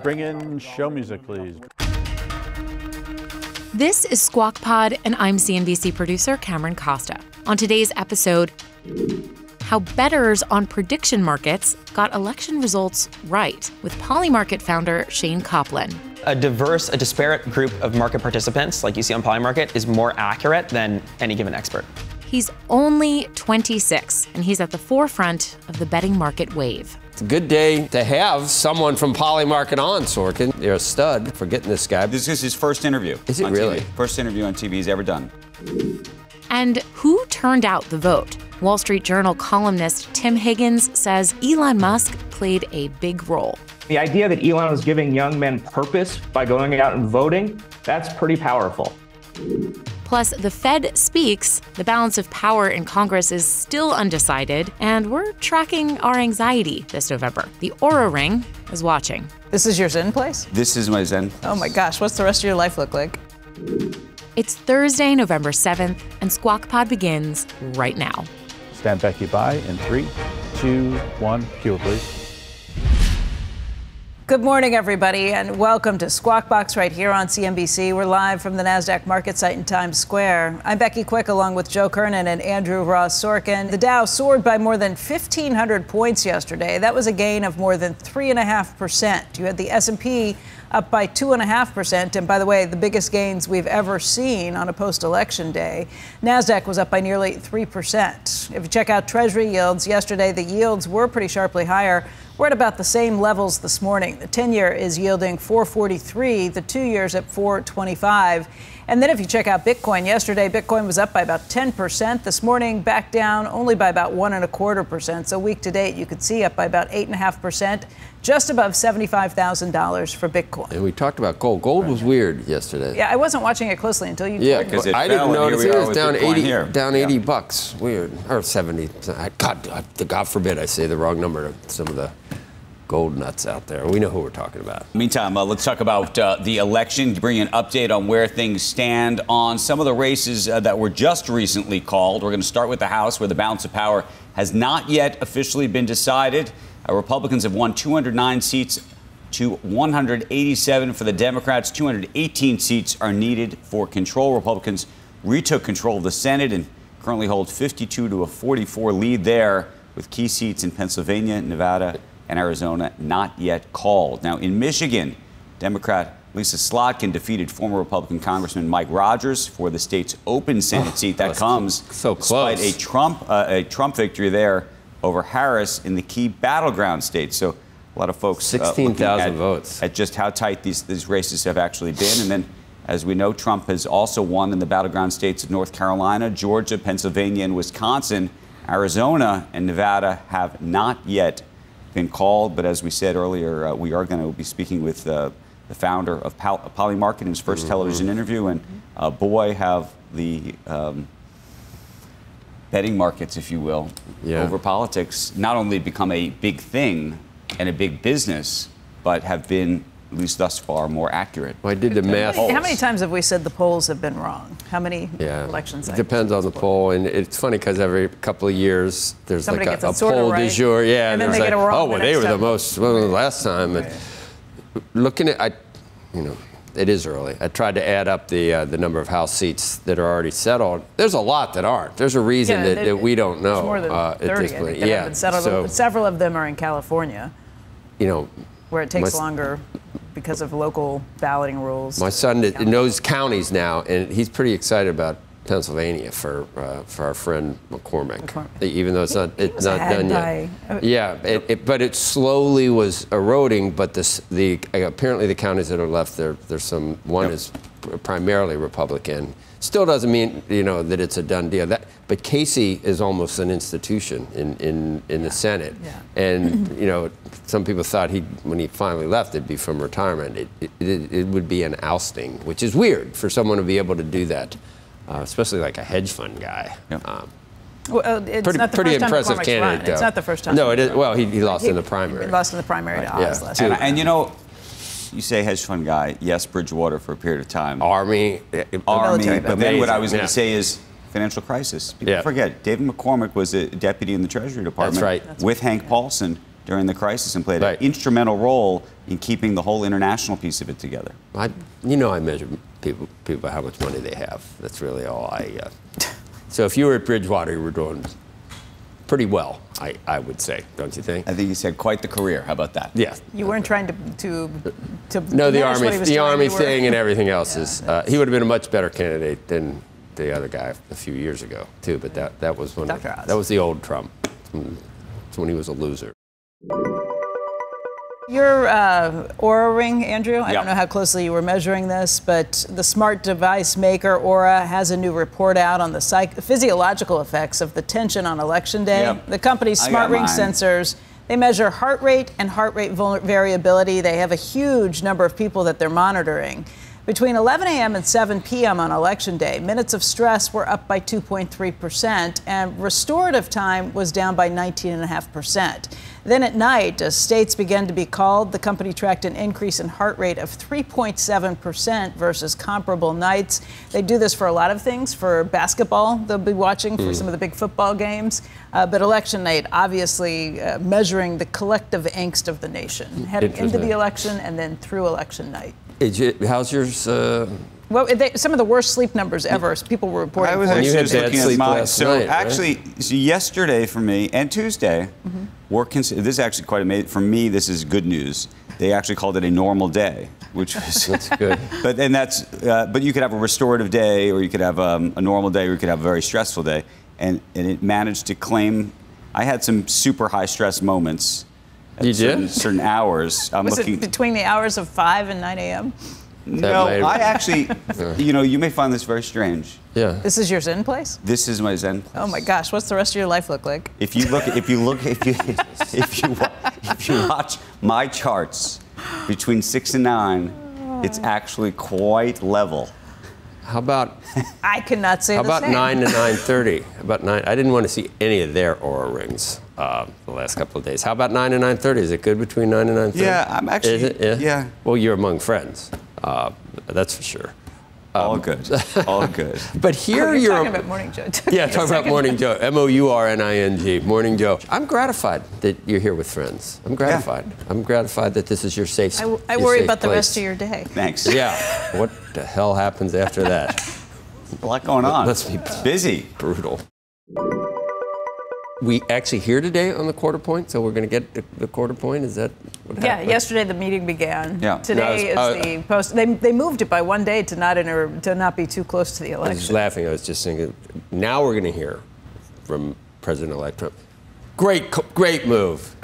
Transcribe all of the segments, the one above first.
Bring in show music, please. This is Squawk Pod, and I'm CNBC producer Cameron Costa. On today's episode, how bettors on prediction markets got election results right with Polymarket founder Shayne Coplan. A disparate group of market participants, like you see on Polymarket, is more accurate than any given expert. He's only 26, and he's at the forefront of the betting market wave. It's a good day to have someone from Polymarket on, Sorkin. You're a stud for getting this guy. This is his first interview. Is it really? TV. First interview on TV he's ever done. And who turned out the vote? Wall Street Journal columnist Tim Higgins says Elon Musk played a big role. The idea that Elon was giving young men purpose by going out and voting, that's pretty powerful. Plus, the Fed speaks, the balance of power in Congress is still undecided, and we're tracking our anxiety this November. The Oura ring is watching. This is your Zen place? This is my Zen place. Oh my gosh, what's the rest of your life look like? It's Thursday, November 7th, and Squawk Pod begins right now. Stand Becky by in 3, 2, 1. Cue, please. Good morning, everybody, and welcome to Squawk Box right here on CNBC. We're live from the NASDAQ market site in Times Square. I'm Becky Quick, along with Joe Kernen and Andrew Ross Sorkin. The Dow soared by more than 1,500 points yesterday. That was a gain of more than 3.5%. You had the S&P up by 2.5%. And by the way, the biggest gains we've ever seen on a post-election day. NASDAQ was up by nearly 3%. If you check out Treasury yields, yesterday the yields were pretty sharply higher. We're at about the same levels this morning. The 10-year is yielding 4.43, the 2-year's at 4.25. And then if you check out Bitcoin, yesterday Bitcoin was up by about 10%. This morning back down only by about 1.25%. So week to date, you could see up by about 8.5%, just above $75,000 for Bitcoin. And we talked about gold. Gold was weird yesterday. Yeah, I wasn't watching it closely until you Yeah, told me. because it I fell, didn't and notice here we it are was with down Bitcoin 80, here. down Yeah. $80. Weird, or 70. God forbid I say the wrong number to some of the gold nuts out there. We know who we're talking about. Meantime, let's talk about the election, bring an update on where things stand on some of the races that were just recently called. We're going to start with the House, where the balance of power has not yet officially been decided. Republicans have won 209 seats to 187 for the Democrats. 218 seats are needed for control. Republicans retook control of the Senate and currently hold 52 to a 44 lead there, with key seats in Pennsylvania, Nevada, and Arizona not yet called. Now, in Michigan, Democrat Lisa Slotkin defeated former Republican Congressman Mike Rogers for the state's open Senate seat. That comes so close. despite a Trump victory there over Harris in the key battleground states. So a lot of folks 16,000 votes at just how tight these races have actually been. And then, as we know, Trump has also won in the battleground states of North Carolina, Georgia, Pennsylvania, and Wisconsin. Arizona and Nevada have not yet been called. But as we said earlier, we are going to be speaking with the founder of Polymarket in his first television interview. And boy, have the betting markets, if you will, over politics not only become a big thing and a big business, but have been, at least thus far, more accurate. Well, I did the math. How many times have we said the polls have been wrong? How many elections? It depends on the poll, and it's funny because every couple of years there's Somebody like gets a it sorta poll right, du jour. Yeah, and then there's they like, get it wrong oh, the well, they next were the time. most last time. Right. Looking at, it is early. I tried to add up the number of House seats that are already settled. There's a lot that aren't. There's a reason that we don't know. There's more than 30, at this I point. think, that have been settled. So, several of them are in California, where it takes my- longer because of local balloting rules. My son knows counties now, and he's pretty excited about Pennsylvania for our friend McCormick. Even though it's not done yet. But it slowly was eroding. But apparently the counties that are left there's some. One is primarily Republican. Still doesn't mean that it's a done deal. But Casey is almost an institution in the Senate, and some people thought when he finally left, it'd be from retirement. It would be an ousting, which is weird for someone to be able to do that, especially like a hedge fund guy. It's not the pretty first time impressive McCormick's candidate. run. Though. It's not the first time. No, it is. Well, he lost in the primary. He lost in the primary to Oz last year. And you say hedge fund guy. Yes, Bridgewater for a period of time. Army. But then what I was going to say is financial crisis. People forget. David McCormick was a deputy in the Treasury Department. That's right. With Hank Paulson during the crisis and played an instrumental role in keeping the whole international piece of it together. I measure people by how much money they have. That's really all I. So if you were at Bridgewater, you were doing pretty well, I would say, don't you think? I think he's had quite the career. How about that? Yeah. You weren't trying to no, the army thing and everything else is. He would have been a much better candidate than the other guy a few years ago too. But that was when that was the old Trump. It's when he was a loser. Your Oura ring, Andrew, I don't know how closely you were measuring this, but the smart device maker Oura has a new report out on the physiological effects of the tension on Election Day. Yep. The company's smart ring sensors, they measure heart rate and heart rate variability. They have a huge number of people that they're monitoring. Between 11 a.m. and 7 p.m. on Election Day, minutes of stress were up by 2.3%, and restorative time was down by 19.5%. Then at night, as states began to be called, the company tracked an increase in heart rate of 3.7% versus comparable nights. They do this for a lot of things. For basketball, they'll be watching for some of the big football games. But election night, obviously measuring the collective angst of the nation, heading into the election and then through election night. How's yours? Well, some of the worst sleep numbers ever. People were reporting. I was actually just looking at mine. So night, actually, so yesterday for me and Tuesday, this is actually quite amazing. For me, this is good news. They actually called it a normal day, which was that's good. But you could have a restorative day, or you could have a normal day, or you could have a very stressful day, and it managed to claim. I had some super high stress moments. You did? Certain hours. Was it between the hours of 5 and 9 a.m.? No, I actually, you may find this very strange. Yeah. This is your Zen place? This is my Zen place. Oh my gosh, what's the rest of your life look like? If you watch my charts between 6 and 9, it's actually quite level. How about? I could not say the same. How about 9 to 9:30? About 9. I didn't want to see any of their Oura rings the last couple of days. How about 9 to 9:30? Is it good between 9 and 9:30? Yeah, I'm actually. Is it? Yeah. Well, you're among friends. That's for sure. All good. All good. But here you're talking about Morning Joe. Yeah, talking about Morning Joe. Mourning. Morning Joe. I'm gratified that you're here with friends. I'm gratified. Yeah. I'm gratified that this is your safe space. I worry about the rest of your day. Thanks. Yeah. What the hell happens after that? A lot going on. Let's be busy. Brutal. We actually here today on the quarter point, so we're going to get the quarter point. Is that what happened? Yeah, yesterday the meeting began. Yeah. Today is the post. They moved it by one day to not be too close to the election. I was laughing. I was just thinking. Now we're going to hear from President-elect Trump. Great move,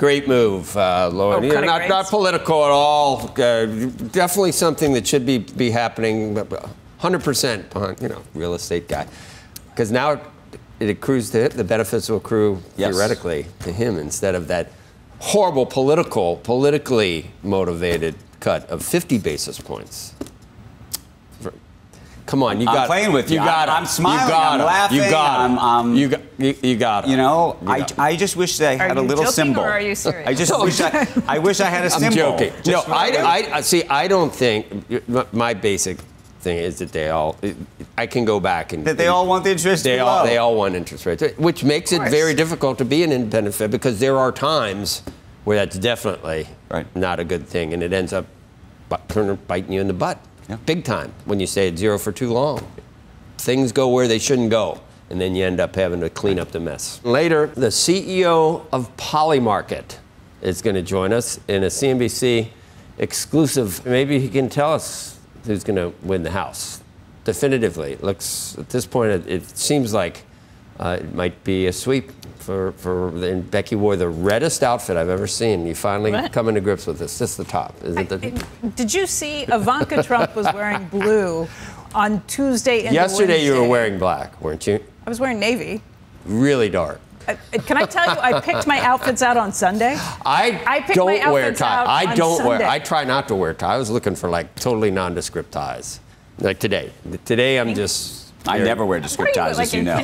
Lauren. Not political at all. Definitely something that should be happening. 100% behind, real estate guy, because now. It accrues to him, the benefits will accrue theoretically to him instead of that horrible politically motivated cut of 50 basis points. Come on, you got. I'm playing with you. I'm smiling. I'm laughing. You got it. I just wish that I had a little symbol. Or are you serious? I wish I had a symbol. I'm joking. No, I don't think my basic thing is that I can go back and they all want the interest rate low. They all want interest rates, which makes it very difficult to be an independent Fed because there are times where that's definitely not a good thing, and it ends up biting you in the butt, big time when you stay at zero for too long. Things go where they shouldn't go, and then you end up having to clean up the mess. Later, the CEO of Polymarket is going to join us in a CNBC exclusive. Maybe he can tell us who's going to win the House. Definitively. It looks, at this point, it seems like it might be a sweep and Becky wore the reddest outfit I've ever seen. You finally come into grips with this. This is the top. Did you see Ivanka Trump was wearing blue on Tuesday and Yesterday you were wearing black, weren't you? I was wearing navy. Really dark. Can I tell you, I picked my outfits out on Sunday. I don't wear tie. I try not to wear tie. I was looking for totally nondescript ties. Like today. Today I'm just. I never wear descript ties, as you know.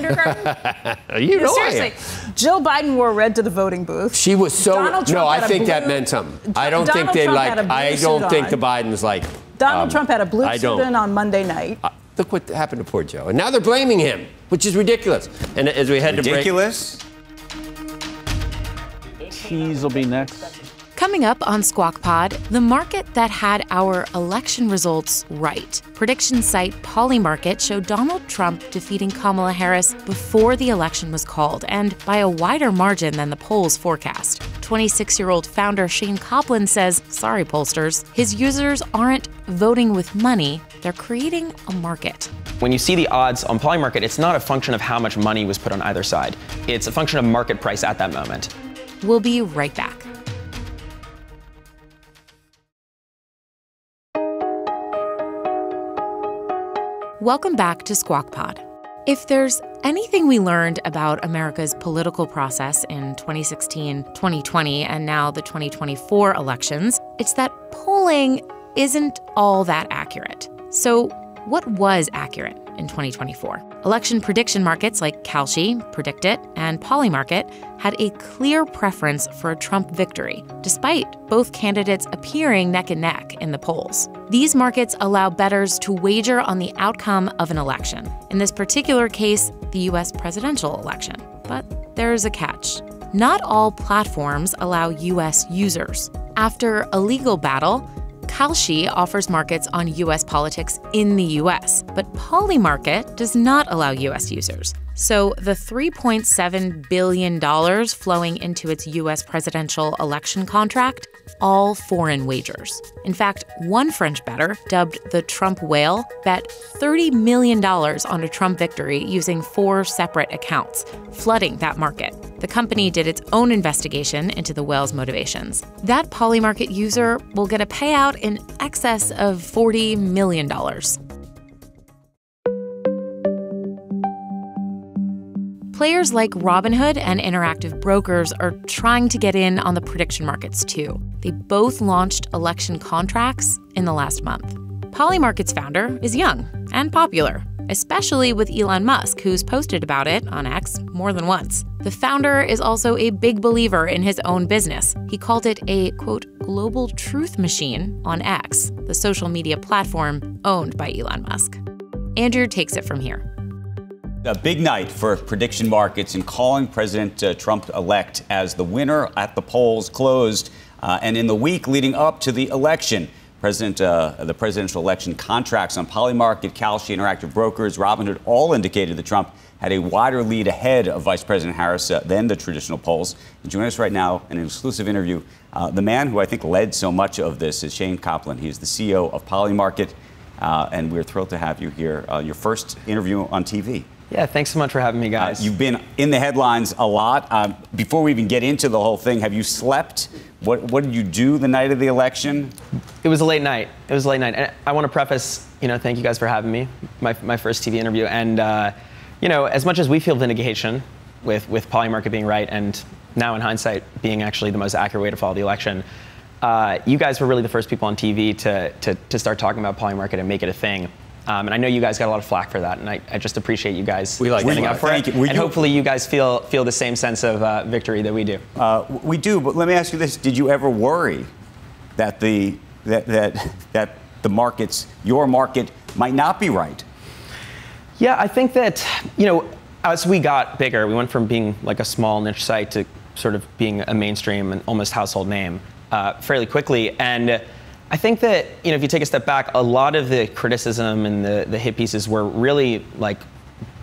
Seriously. Jill Biden wore red to the voting booth. She was so. No, I think that meant something. I don't think they like. I don't think the Bidens like. Donald Trump had a blue suit on Monday night. Look what happened to poor Joe, and now they're blaming him, which is ridiculous. And as we head to break. Ridiculous? cheese will be next. Coming up on Squawk Pod, the market that had our election results right. Prediction site Polymarket showed Donald Trump defeating Kamala Harris before the election was called, and by a wider margin than the polls forecast. 26-year-old founder Shayne Coplan says, sorry pollsters, his users aren't voting with money, they're creating a market. When you see the odds on Polymarket, it's not a function of how much money was put on either side. It's a function of market price at that moment. We'll be right back. Welcome back to Squawk Pod. If there's anything we learned about America's political process in 2016, 2020, and now the 2024 elections, it's that polling isn't all that accurate. So what was accurate in 2024? Election prediction markets like Kalshi, PredictIt, and Polymarket had a clear preference for a Trump victory, despite both candidates appearing neck and neck in the polls. These markets allow bettors to wager on the outcome of an election. In this particular case, the U.S. presidential election. But there's a catch. Not all platforms allow U.S. users. After a legal battle, Kalshi offers markets on U.S. politics in the U.S., but Polymarket does not allow U.S. users. So the $3.7 billion flowing into its U.S. presidential election contract, all foreign wagers. In fact, one French bettor, dubbed the Trump whale, bet $30 million on a Trump victory using 4 separate accounts, flooding that market. The company did its own investigation into the whale's motivations. That Polymarket user will get a payout in excess of $40 million. Players like Robinhood and Interactive Brokers are trying to get in on the prediction markets too. They both launched election contracts in the last month. Polymarket's founder is young and popular, especially with Elon Musk, who's posted about it on X more than once. The founder is also a big believer in his own business. He called it a, quote, global truth machine on X, the social media platform owned by Elon Musk. Andrew takes it from here. A big night for prediction markets and calling President Trump-elect as the winner at the polls closed. And in the week leading up to the election, the presidential election contracts on Polymarket, Kalshi, Interactive Brokers, Robinhood all indicated that Trump had a wider lead ahead of Vice President Harris than the traditional polls. And joining us right now in an exclusive interview, the man who I think led so much of this is Shayne Coplan. He is the CEO of Polymarket, and we're thrilled to have you here. Your first interview on TV. Yeah, thanks so much for having me, guys. You've been in the headlines a lot. Before we even get into the whole thing, have you slept? What did you do the night of the election? It was a late night. And I want to preface, thank you guys for having me, my first TV interview. And, as much as we feel vindication with Polymarket being right and now in hindsight being actually the most accurate way to follow the election, you guys were really the first people on TV to start talking about Polymarket and make it a thing. And I know you guys got a lot of flack for that, and I just appreciate you guys standing up for it. And hopefully you guys feel the same sense of victory that we do. We do, but let me ask you this: did you ever worry that that the markets, your market, might not be right? Yeah, I think that as we got bigger, we went from being like a small niche site to sort of being a mainstream and almost household name fairly quickly. And I think that, if you take a step back, a lot of the criticism and the hit pieces were really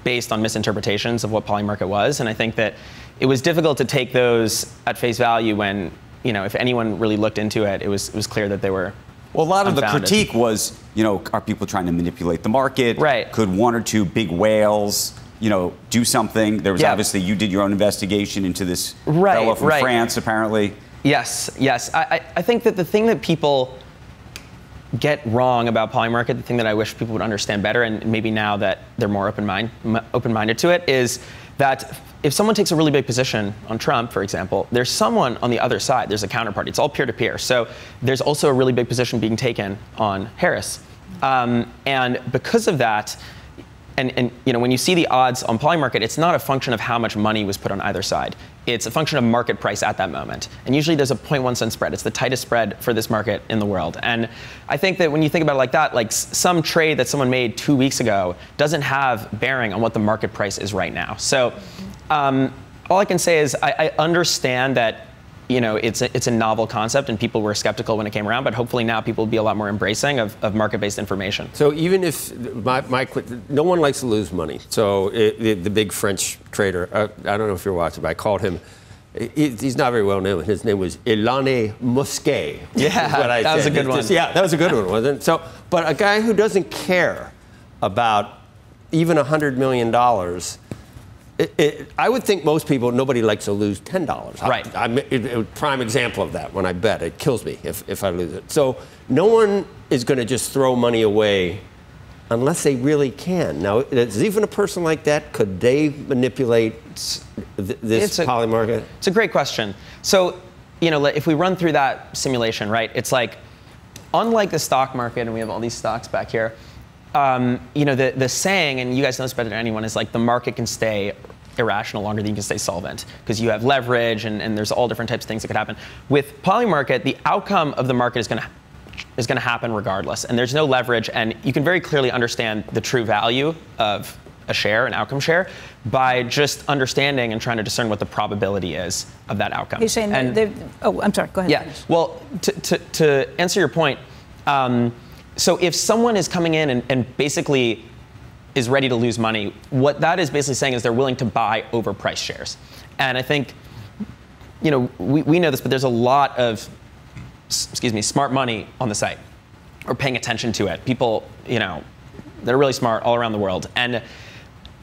based on misinterpretations of what Polymarket was. And I think that it was difficult to take those at face value when, if anyone really looked into it, it was clear that they were Well, a lot of unfounded. the critique was, are people trying to manipulate the market? Right. Could one or two big whales, do something? There was obviously, you did your own investigation into this fellow from France, apparently. Yes. I think that the thing that people get wrong about Polymarket, the thing that I wish people would understand better, and maybe now that they're more open-minded to it, is that if someone takes a really big position on Trump, for example, there's someone on the other side. There's a counterparty. It's all peer-to-peer. So there's also a really big position being taken on Harris. And because of that, and when you see the odds on Polymarket, it's not a function of how much money was put on either side. It's a function of market price at that moment. And usually there's a 0.1 cent spread. It's the tightest spread for this market in the world. And I think that when you think about it like that, some trade that someone made 2 weeks ago doesn't have bearing on what the market price is right now. So all I can say is I understand that it's a novel concept, and people were skeptical when it came around. But hopefully now people will be a lot more embracing of market-based information. So even if no one likes to lose money. So the big French trader, I don't know if you're watching, but I called him. He's not very well known. His name was Elon Musk. Yeah, that was a good one. Yeah, that was a good one, wasn't it? So, but a guy who doesn't care about even $100 million. I would think most people, nobody likes to lose $10. Right. I'm a prime example of that when I bet. It kills me if I lose it. So no one is going to just throw money away unless they really can. Now, is even a person like that, could they manipulate this Polymarket? It's a great question. So, if we run through that simulation, right, it's like, unlike the stock market, and we have all these stocks back here, the saying, and you guys know this better than anyone, is like the market can stay irrational longer than you can stay solvent, because you have leverage and there's all different types of things that could happen. With Polymarket, the outcome of the market is going to happen regardless, and there's no leverage, and you can very clearly understand the true value of a share, an outcome share, by just understanding and trying to discern what the probability is of that outcome. Hey, Shayne, I'm sorry, go ahead. Yeah, well, to answer your point, so if someone is coming in and basically is ready to lose money, what that is basically saying is they're willing to buy overpriced shares. And I think, we know this, but there's a lot of, smart money on the site, or paying attention to it. People, they're really smart all around the world. And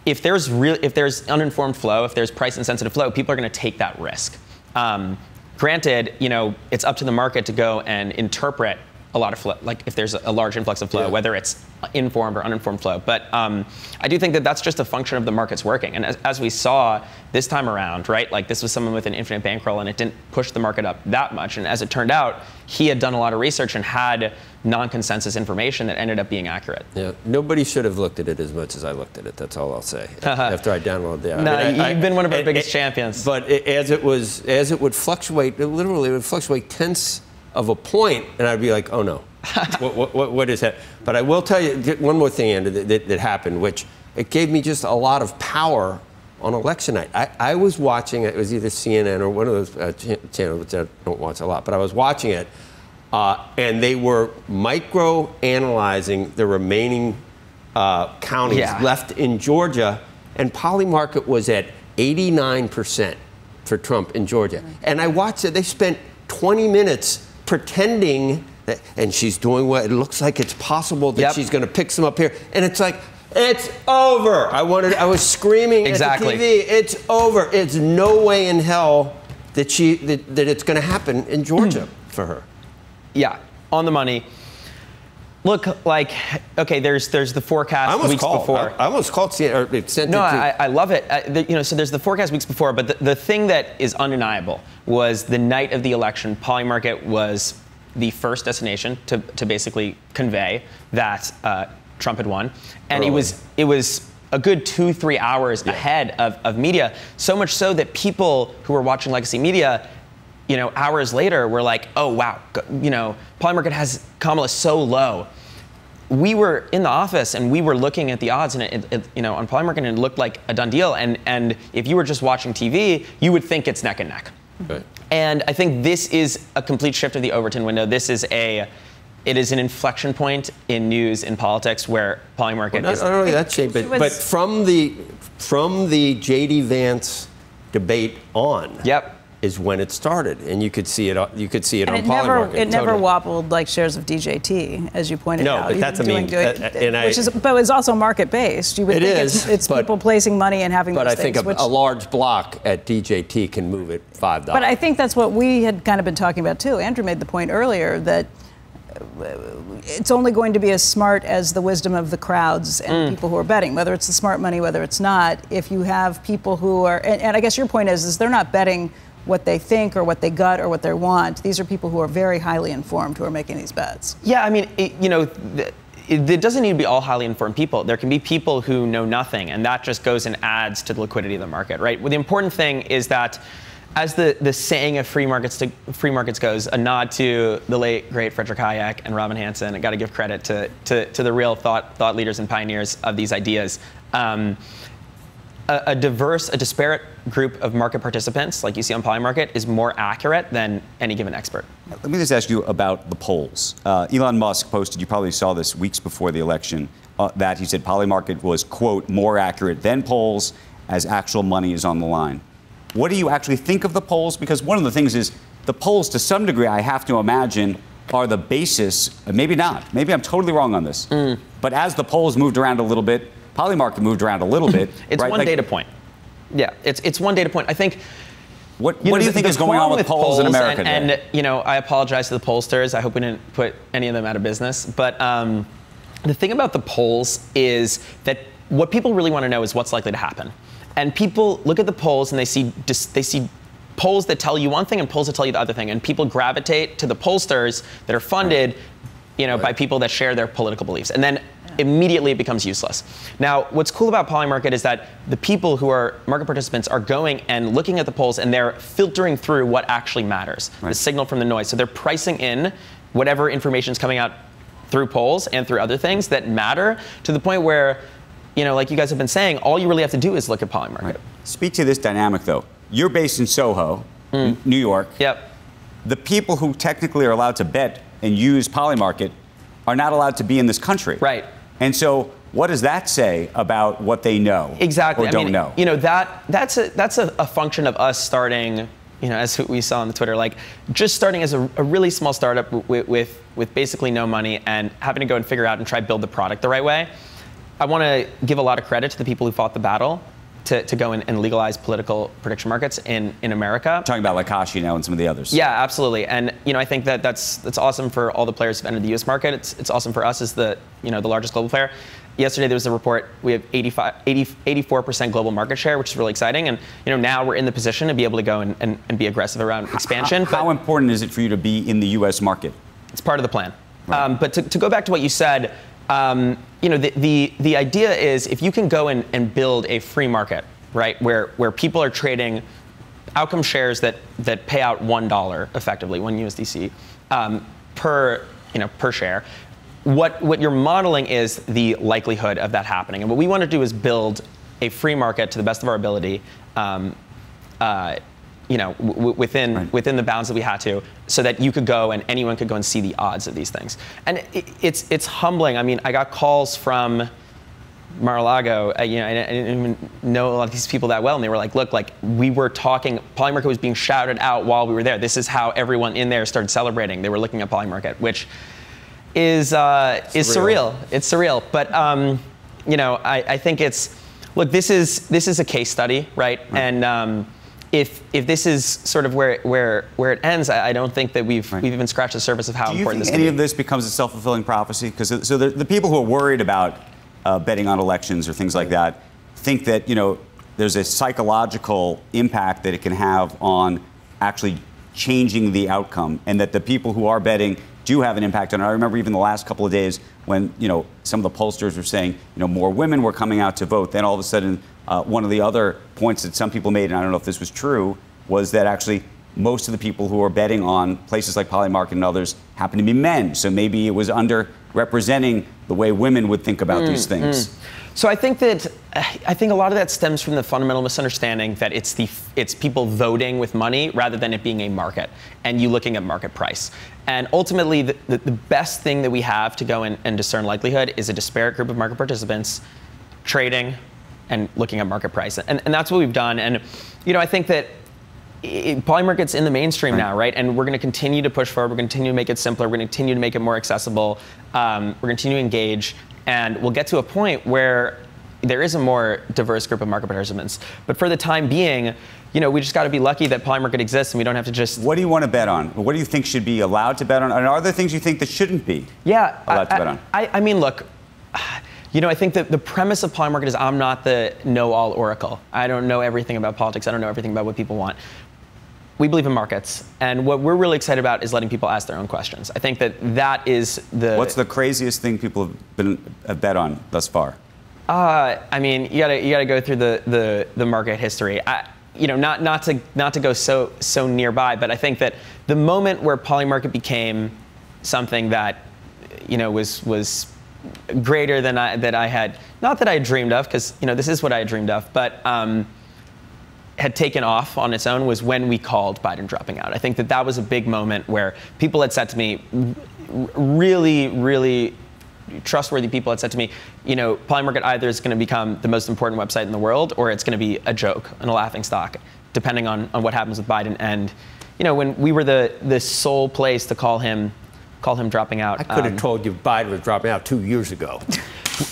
if there's uninformed flow, if there's price insensitive flow, people are going to take that risk. Granted, it's up to the market to go and interpret a lot of flow, like if there's a large influx of flow, whether it's informed or uninformed flow. But I do think that that's just a function of the markets working. And as we saw this time around, right, like this was someone with an infinite bankroll and it didn't push the market up that much. And as it turned out, he had done a lot of research and had non-consensus information that ended up being accurate. Yeah, nobody should have looked at it as much as I looked at it. That's all I'll say. After I downloaded the app. No, you've been one of our biggest champions. But as it would fluctuate, literally it would fluctuate tenths of a point, and I'd be like, oh no, what is that? But I will tell you one more thing, Andrew, that happened, which it gave me just a lot of power on election night. I was watching, it was either CNN or one of those channels, which I don't watch a lot, but I was watching it, and they were micro-analyzing the remaining counties left in Georgia, and Polymarket was at 89% for Trump in Georgia. And I watched it, they spent 20 minutes pretending that, and she's doing what it looks like it's possible that she's going to pick some up here, and it's like, it's over. I was screaming at the TV. It's over. It's no way in hell that it's going to happen in Georgia for her. Yeah, on the money. Look, like, okay, there's the forecast weeks before. I almost called CNN. No, I love it. So there's the forecast weeks before, but the thing that is undeniable was the night of the election, Polymarket was the first destination to basically convey that Trump had won, and it was a good 2-3 hours ahead of media. So much so that people who were watching legacy media, hours later were like, oh wow, Polymarket has Kamala so low. We were in the office and we were looking at the odds, and on Polymarket, and it looked like a done deal. And if you were just watching TV, you would think it's neck and neck. Right. And I think this is a complete shift of the Overton window. It is an inflection point in news, in politics, where Polymarket is. Not only that, Shayne, but from the J.D. Vance debate on. Is when it started, and you could see it. You could see it on Polymarket. It never wobbled like shares of DJT, as you pointed out. No, but that's but it's also market based. You would think it's people placing money and having. But those I think things, a large block at DJT can move it $5. But I think that's what we had kind of been talking about too. Andrew made the point earlier that it's only going to be as smart as the wisdom of the crowds and people who are betting, whether it's the smart money, whether it's not. If you have people who are, and I guess your point is they're not betting what they think or what they gut or what they want. These are people who are very highly informed who are making these bets. Yeah, I mean, it doesn't need to be all highly informed people. There can be people who know nothing, and that just goes and adds to the liquidity of the market, right? Well, the important thing is that, as the saying of free markets goes, a nod to the late great Frederick Hayek and Robin Hanson. I got to give credit to the real thought leaders and pioneers of these ideas. a disparate group of market participants, like you see on Polymarket, is more accurate than any given expert. Let me just ask you about the polls. Elon Musk posted, you probably saw this weeks before the election, that he said Polymarket was, quote, more accurate than polls as actual money is on the line. What do you actually think of the polls? Because one of the things is the polls, to some degree, I have to imagine, are the basis, maybe not, maybe I'm totally wrong on this, but as the polls moved around a little bit, Polymarket moved around a little bit. It's right? one data point. Yeah, it's one data point. I think. What do you think is going on with polls in America today? And, you know, I apologize to the pollsters. I hope we didn't put any of them out of business. But the thing about the polls is that what people really want to know is what's likely to happen. And people look at the polls and they see polls that tell you one thing and polls that tell you the other thing. And people gravitate to the pollsters that are funded, you know, by people that share their political beliefs. And then immediately it becomes useless. Now, what's cool about Polymarket is that the people who are market participants are going and looking at the polls and they're filtering through what actually matters, the signal from the noise. So they're pricing in whatever information is coming out through polls and through other things that matter, to the point where, you know, like you guys have been saying, all you really have to do is look at Polymarket. Right. Speak to this dynamic, though. You're based in Soho, New York. Yep. The people who technically are allowed to bet and use Polymarket are not allowed to be in this country. Right. And so what does that say about what they know exactly. or don't know? You know, that's a function of us starting, you know, as we saw on the Twitter, like just starting as a really small startup with basically no money and having to go and figure out and try to build the product the right way. I want to give a lot of credit to the people who fought the battle to go and legalize political prediction markets in America. Talking about like Kalshi now and some of the others. Yeah, absolutely. And you know, I think that's awesome for all the players who've entered the U.S. market. It's awesome for us as the largest global player. Yesterday there was a report. We have 84% global market share, which is really exciting. And you know, now we're in the position to be able to go and be aggressive around expansion. How important is it for you to be in the U.S. market? It's part of the plan. Right. But to go back to what you said. You know, the idea is if you can go and build a free market, right, where people are trading outcome shares that pay out $1 effectively, $1 USDC per share. What you're modeling is the likelihood of that happening, and what we want to do is build a free market to the best of our ability. You know, within the bounds that we had to, so that you could go and anyone could go and see the odds of these things. And it's humbling. I mean, I got calls from Mar-a-Lago. You know, I didn't even know a lot of these people that well, and they were like, "Look, like we were talking. Polymarket was being shouted out while we were there. This is how everyone in there started celebrating. They were looking at Polymarket, which is surreal. It's surreal. But you know, I think look. This is a case study, right? And If this is sort of where it ends, I don't think that we've even scratched the surface of how important this is. Do you think any of this becomes a self-fulfilling prophecy? Because so the people who are worried about betting on elections or things like that think that, you know, there's a psychological impact that it can have on actually changing the outcome, and that the people who are betting do have an impact on it. I remember even the last couple of days when, you know, some of the pollsters were saying, you know, more women were coming out to vote. Then all of a sudden, one of the other points that some people made, and I don't know if this was true, was that actually most of the people who are betting on places like Polymarket and others happen to be men. So maybe it was underrepresenting the way women would think about these things. So I think a lot of that stems from the fundamental misunderstanding that it's people voting with money rather than it being a market and you looking at market price. And ultimately, the best thing that we have to go and discern likelihood is a disparate group of market participants trading and looking at market price. And that's what we've done. And, you know, I think that Polymarket's in the mainstream now, right? And we're going to continue to push forward. We're going to continue to make it simpler. We're going to continue to make it more accessible. We're going to continue to engage. And we'll get to a point where there is a more diverse group of market participants. But for the time being, you know, we just got to be lucky that Polymarket exists and we don't have to just... What do you want to bet on? What do you think should be allowed to bet on? And are there things you think that shouldn't be allowed to bet on? I mean, look... You know, I think that the premise of Polymarket is I'm not the know-all oracle. I don't know everything about politics. I don't know everything about what people want. We believe in markets. And what we're really excited about is letting people ask their own questions. I think that is the... What's the craziest thing people have bet on thus far? I mean, you gotta go through the market history. You know, not to go so nearby, but I think that the moment where Polymarket became something that, you know, was greater than I had, not that I had dreamed of, because this is what I had dreamed of, but had taken off on its own was when we called Biden dropping out. I think that was a big moment where people had said to me, really, really trustworthy people had said to me, Polymarket either is going to become the most important website in the world, or it's going to be a joke and a laughing stock, depending on what happens with Biden. And when we were the sole place to call him dropping out. I could have told you Biden was dropping out 2 years ago.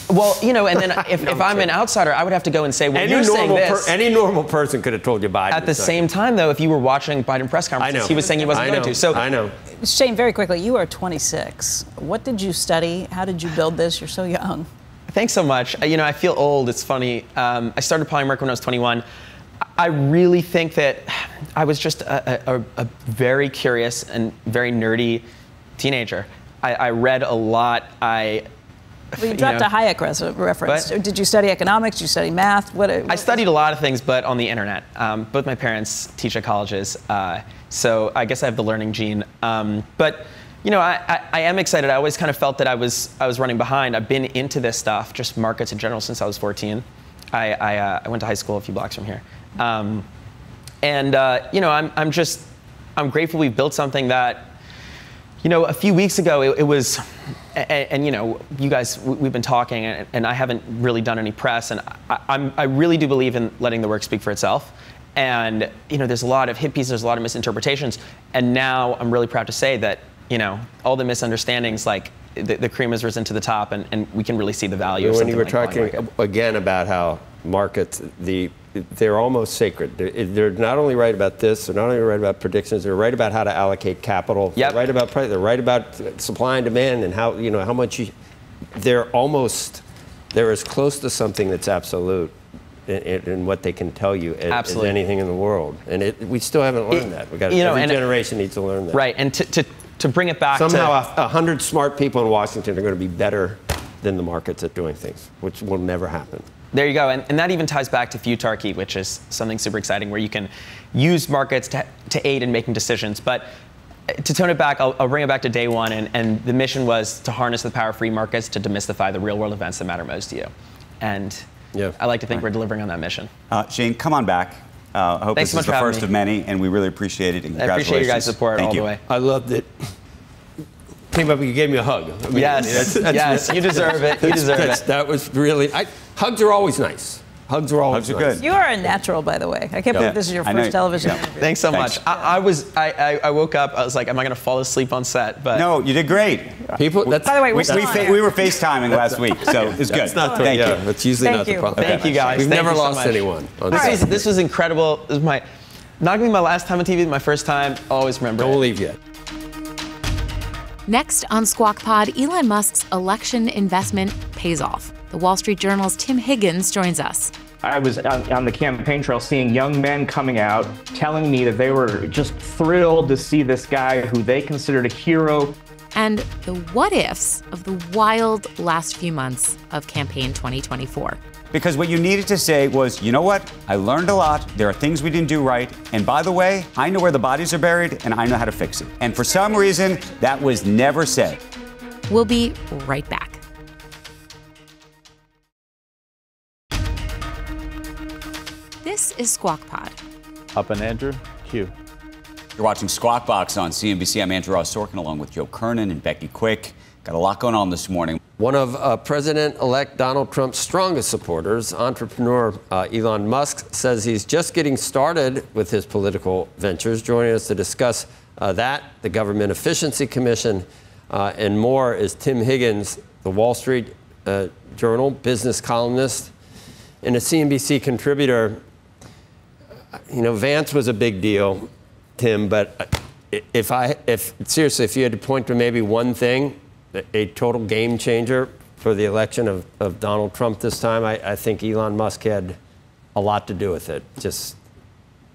Well, and then if I'm an outsider, I would have to go and say, well, you're saying this. Any normal person could have told you Biden. At the same time, though, if you were watching Biden press conferences, he was saying he wasn't going to. So I know. Shayne, very quickly, you are 26. What did you study? How did you build this? You're so young. Thanks so much. I feel old. It's funny. I started Polymarket when I was 21. I really think that I was just a very curious and very nerdy teenager. I read a lot. Well, you dropped a Hayek reference. What? Did you study economics? Did you study math? I studied a lot of things, but on the internet. Both my parents teach at colleges, so I guess I have the learning gene. But I am excited. I always kind of felt that I was running behind. I've been into this stuff, just markets in general, since I was 14. I went to high school a few blocks from here, I'm grateful we built something that. A few weeks ago, it was, and you guys, we've been talking, and I haven't really done any press, and I really do believe in letting the work speak for itself. And, there's a lot of hit pieces, there's a lot of misinterpretations, and now I'm really proud to say that, all the misunderstandings, like, the cream has risen to the top, and we can really see the value of something like When you were talking again about how markets, they're almost sacred. They're not only right about this, they're not only right about predictions, they're right about how to allocate capital. Yep. They're right about price, they're right about supply and demand and how, how much they're as close to something that's absolute in what they can tell you as anything in the world. And we still haven't learned that. Every generation needs to learn that. Right, and to bring it back somehow 100 smart people in Washington are going to be better than the markets at doing things, which will never happen. There you go, and that even ties back to Futarchy, which is something super exciting where you can use markets to aid in making decisions. But to tone it back, I'll bring it back to day one, and the mission was to harness the power of free markets to demystify the real-world events that matter most to you. And I like to think we're delivering on that mission. Shayne, come on back. I hope Thanks this is the first of many, and we really appreciate it. And I appreciate your guys' support all the way. I loved it. Came up and you gave me a hug. Yes, yes, you deserve it. You deserve it. That was really. Hugs are always nice. Hugs are always nice. Good. You are a natural, by the way. I can't believe this is your first television interview. Thanks so much. I woke up. I was like, am I going to fall asleep on set? But no, you did great. By the way, we were FaceTiming last week, so it's good. Thank you. That's usually not the problem. Thank you guys. We've never lost anyone. This was incredible. This was not going to be my last time on TV, my first time. I'll always remember. Don't leave yet. Next on Squawk Pod, Elon Musk's election investment pays off. The Wall Street Journal's Tim Higgins joins us. I was on the campaign trail seeing young men coming out telling me that they were just thrilled to see this guy who they considered a hero. And the what-ifs of the wild last few months of campaign 2024. Because what you needed to say was, you know what? I learned a lot. There are things we didn't do right. And by the way, I know where the bodies are buried, and I know how to fix it. And for some reason, that was never said. We'll be right back. This is Squawk Pod. Up and Andrew, Q. You're watching Squawk Box on CNBC. I'm Andrew Ross Sorkin, along with Joe Kernen and Becky Quick. Got a lot going on this morning. One of President-elect Donald Trump's strongest supporters, entrepreneur Elon Musk, says he's just getting started with his political ventures. Joining us to discuss that, the Government Efficiency Commission, and more is Tim Higgins, the Wall Street Journal business columnist and a CNBC contributor. Vance was a big deal, Tim, but if you had to point to maybe one thing, a total game changer for the election of Donald Trump this time, I think Elon Musk had a lot to do with it, just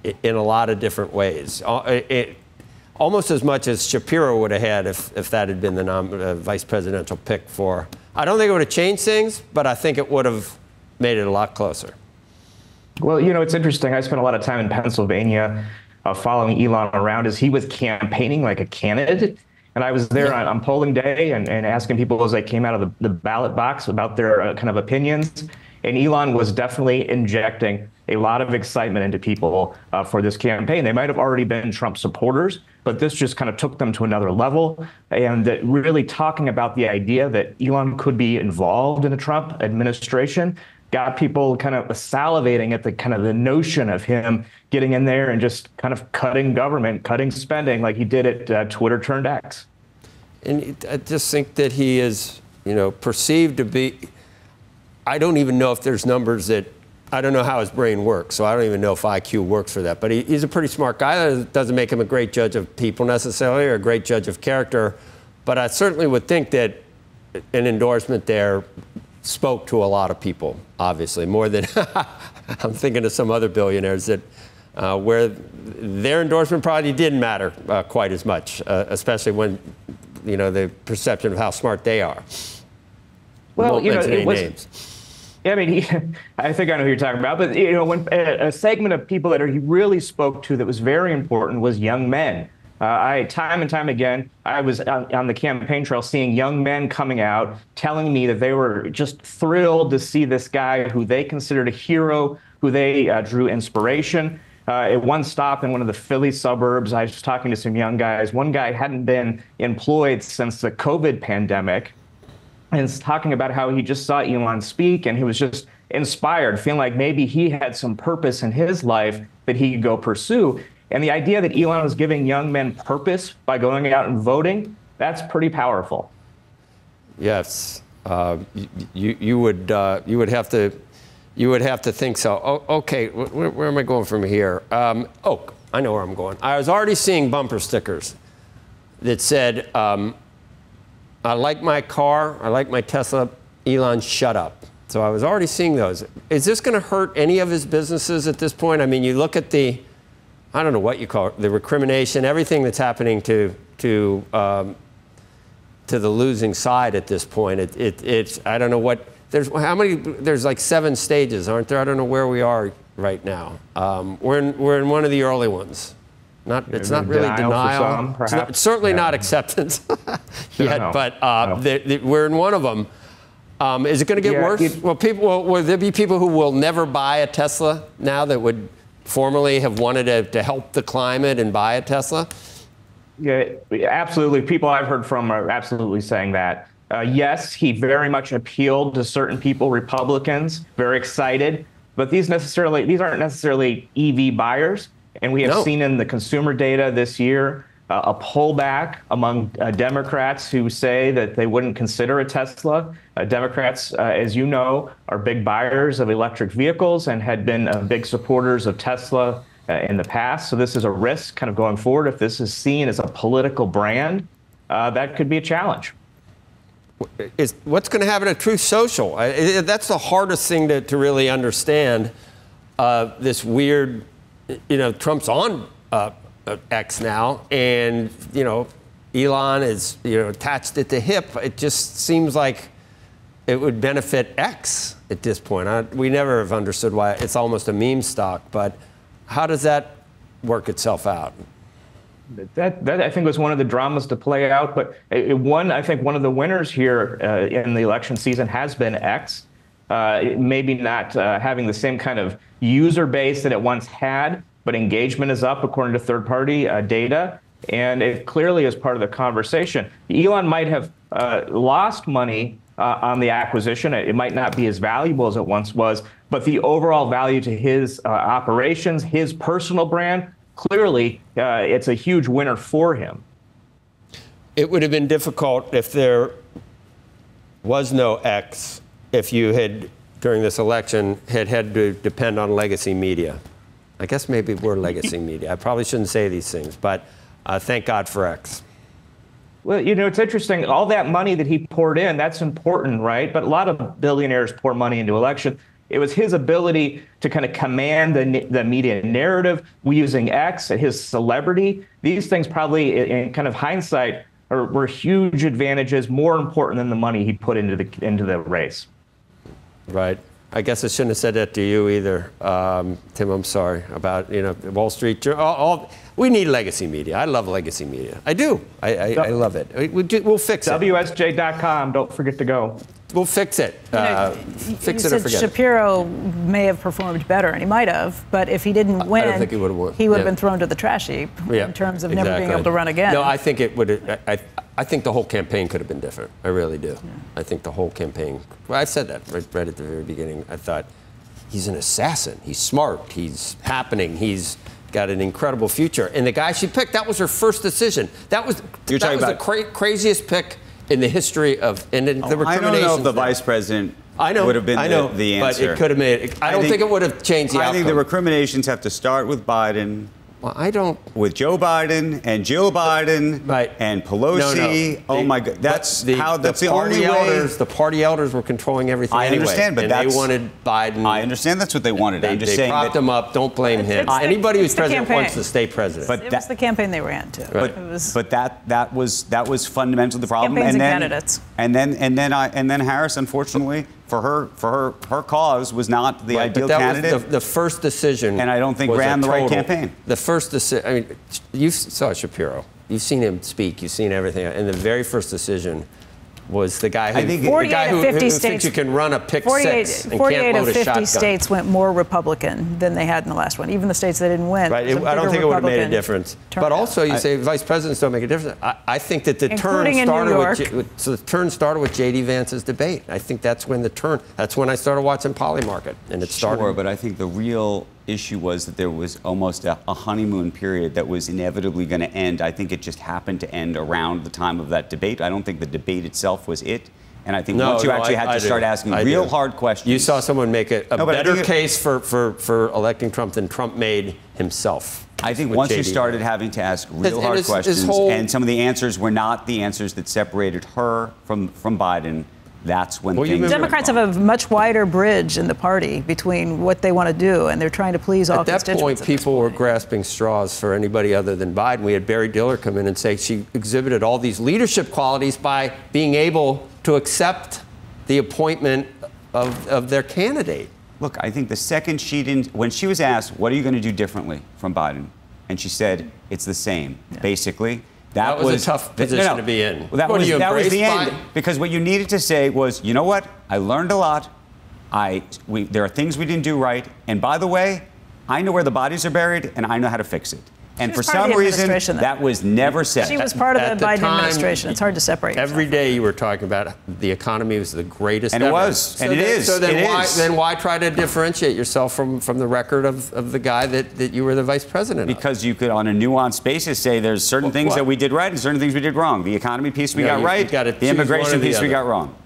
in a lot of different ways. Almost as much as Shapiro would have had if that had been the vice presidential pick for. I don't think it would have changed things, but I think it would have made it a lot closer. Well, it's interesting. I spent a lot of time in Pennsylvania following Elon around as he was campaigning like a candidate. And And I was there on polling day and asking people as they came out of the ballot box about their kind of opinions. And Elon was definitely injecting a lot of excitement into people for this campaign. They might have already been Trump supporters, but this just kind of took them to another level. And really talking about the idea that Elon could be involved in the Trump administration got people kind of salivating at the kind of the notion of him getting in there and just kind of cutting government, cutting spending like he did at Twitter turned X. And I just think that he is, perceived to be, I don't even know if there's numbers that, I don't know how his brain works, so I don't even know if IQ works for that. But he's a pretty smart guy. That doesn't make him a great judge of people necessarily or a great judge of character. But I certainly would think that an endorsement there spoke to a lot of people, obviously, more than I'm thinking of some other billionaires that where their endorsement probably didn't matter quite as much, especially when, the perception of how smart they are. Well, it was, names. Yeah, I mean, I think I know who you're talking about, but when a segment of people that he really spoke to that was very important was young men. Time and time again, I was on the campaign trail seeing young men coming out telling me that they were just thrilled to see this guy who they considered a hero, who they drew inspiration. At one stop in one of the Philly suburbs, I was talking to some young guys. One guy hadn't been employed since the COVID pandemic, and is talking about how he just saw Elon speak and he was just inspired, feeling like maybe he had some purpose in his life that he could go pursue. And the idea that Elon was giving young men purpose by going out and voting, that's pretty powerful. Yes, you would have to think so. Oh, okay, where am I going from here? I know where I'm going. I was already seeing bumper stickers that said, I like my car, I like my Tesla, Elon, shut up. So I was already seeing those. Is this going to hurt any of his businesses at this point? I mean, you look at the, I don't know what you call it, the recrimination, everything that's happening to the losing side at this point. It's I don't know what, there's like 7 stages, aren't there? I don't know where we are right now. We're in one of the early ones. It's not really denial. It's certainly not acceptance yet, but we're in one of them. Is it going to get worse? Will there be people who will never buy a Tesla now that would formerly have wanted to help the climate and buy a Tesla? Yeah, absolutely. People I've heard from are absolutely saying that. Yes, he very much appealed to certain people, Republicans, very excited. But these aren't necessarily EV buyers. And we have seen in the consumer data this year a pullback among Democrats who say that they wouldn't consider a Tesla. Democrats, as you know, are big buyers of electric vehicles and had been big supporters of Tesla in the past. So this is a risk kind of going forward. If this is seen as a political brand, that could be a challenge. What's going to happen at Truth Social? That's the hardest thing to really understand. This weird, Trump's on X now, and Elon is attached at the hip. It just seems like it would benefit X at this point. We never have understood why it's almost a meme stock, but how does that work itself out? That I think was one of the dramas to play out, but I think one of the winners here in the election season has been X. Maybe not having the same kind of user base that it once had, but engagement is up according to third-party data, and it clearly is part of the conversation. Elon might have lost money on the acquisition. It might not be as valuable as it once was, but the overall value to his operations, his personal brand, clearly it's a huge winner for him. It would have been difficult if there was no X, if you had, during this election, had to depend on legacy media. I guess maybe we're legacy media. I probably shouldn't say these things, but thank God for X. Well, it's interesting. All that money that he poured in, that's important, right? But a lot of billionaires pour money into election. It was his ability to kind of command the media narrative using X, his celebrity. These things probably, in kind of hindsight, were huge advantages, more important than the money he put into the race. Right. I guess I shouldn't have said that to you either, Tim. I'm sorry about Wall Street Journal. We need legacy media. I love legacy media. I do. I love it. We'll fix it. WSJ.com. Don't forget to go. We'll fix it. Fix it or forget Shapiro may have performed better, and he might have, but if he didn't win, I don't think he would have won. He would have been thrown to the trash heap in terms of never being able to run again. No, I think it would. I think the whole campaign could have been different. I really do. Yeah. I think the whole campaign. Well, I said that right at the very beginning. I thought he's an assassin. He's smart. He's happening. He's got an incredible future. And the guy she picked, that was her first decision. That was the craziest pick in the history of, and the recriminations. I don't know if the vice president would have been the answer. But it could have made it. I don't think it would have changed the outcome. I think the recriminations have to start with Biden. Well, I don't. With Joe Biden and Jill Biden and Pelosi. No. Oh my God, that's the only way. The party elders were controlling everything. I understand, but they wanted Biden. I understand that's what they wanted. I'm just saying propped him up. Don't blame him. Anybody who's president wants to stay president. But it was the campaign they ran to. Right. But that was fundamentally the problem. Campaigns and candidates. And then Harris, unfortunately, for her cause was not the ideal candidate. Was the first decision, and I don't think ran the right campaign. The first decision. I mean, you saw Shapiro. You've seen him speak. You've seen everything. And the very first decision was the guy who, thinks you can run a pick six and 48 can't load of 50 a shotgun. states went more Republican than they had in the last one. Even the states that didn't win. Right. I don't think it would have made a difference. But also, you say vice presidents don't make a difference. I think that the turn started with J.D. Vance's debate. I think that's when that's when I started watching Polymarket, and it started. Sure, but I think the real issue was that there was almost a honeymoon period that was inevitably going to end. I think it just happened to end around the time of that debate. I don't think the debate itself was it. And I think once you actually had to start asking real hard questions. You saw someone make a better case for electing Trump than Trump made himself. I think once you started having to ask real hard questions, and some of the answers were not the answers that separated her from Biden, that's when things Democrats have a much wider bridge in the party between what they want to do, and they're trying to please all constituents. At that point, people were grasping straws for anybody other than Biden. We had Barry Diller come in and say she exhibited all these leadership qualities by being able to accept the appointment of their candidate. Look, I think the second when she was asked, what are you going to do differently from Biden? And she said, it's the same, basically. That was a tough position to be in. Well, that was the end. Because what you needed to say was, you know what? I learned a lot. There are things we didn't do right. And by the way, I know where the bodies are buried, and I know how to fix it. And for some reason, that was never said. She was part of the Biden administration. It's hard to separate. Every day you were talking about the economy was the greatest ever. And it was. And it is. So then why try to differentiate yourself from the record of the guy that you were the vice president of? Because you could, on a nuanced basis, say there's certain things that we did right and certain things we did wrong. The economy piece we got right. The immigration piece we got wrong.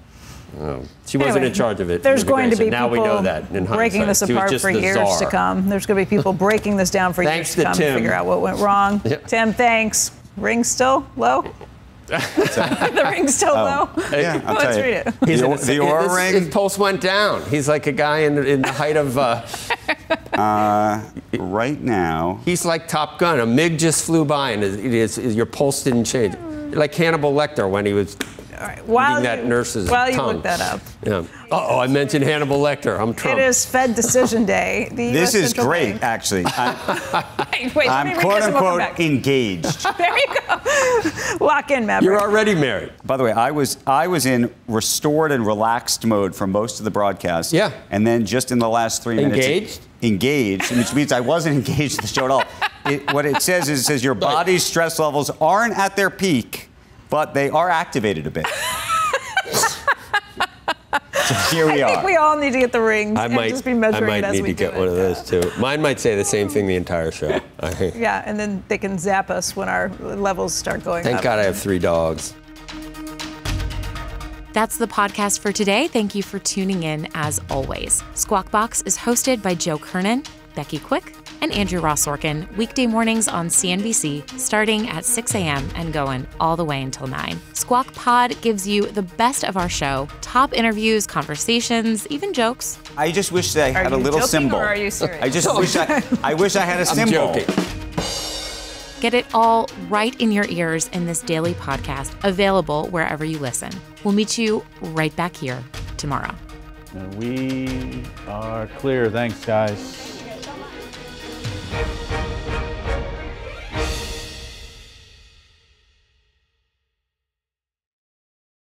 Oh. She wasn't in charge of it. There's going to be now people we know that breaking this apart for years to come. There's going to be people breaking this down for years to come to figure out what went wrong. Yep. Tim, thanks. Ring still low? The ring's still low? Yeah, I'll tell you. Read it. The Oura ring? His pulse went down. He's like a guy in the height of... right now... He's like Top Gun. A MiG just flew by and your pulse didn't change. Like Hannibal Lecter when he was... All right. While that nurse's while you tongue. look that up. Yeah. I mentioned Hannibal Lecter. I'm Trump. It is Fed decision day. This is great, actually. I'm quote unquote engaged. There you go. Lock in, Maverick. You're already married. By the way, I was in restored and relaxed mode for most of the broadcast. Yeah. And then just in the last 3 minutes. Engaged, which means I wasn't engaged in the show at all. What it says your body's stress levels aren't at their peak, but they are activated a bit. So here we are. I think we all need to get the rings and just be measuring it as we do it. I might need to get one of those, too. Mine might say the same thing the entire show. Yeah, and then they can zap us when our levels start going up. Thank God I have 3 dogs. That's the podcast for today. Thank you for tuning in, as always. Squawk Box is hosted by Joe Kernen, Becky Quick, and Andrew Ross Sorkin, weekday mornings on CNBC, starting at 6 a.m. and going all the way until 9. Squawk Pod gives you the best of our show, top interviews, conversations, even jokes. I just wish that I had a little symbol. Or are you serious? I just wish I had a symbol. I'm joking. Get it all right in your ears in this daily podcast, available wherever you listen. We'll meet you right back here tomorrow. And we are clear. Thanks, guys.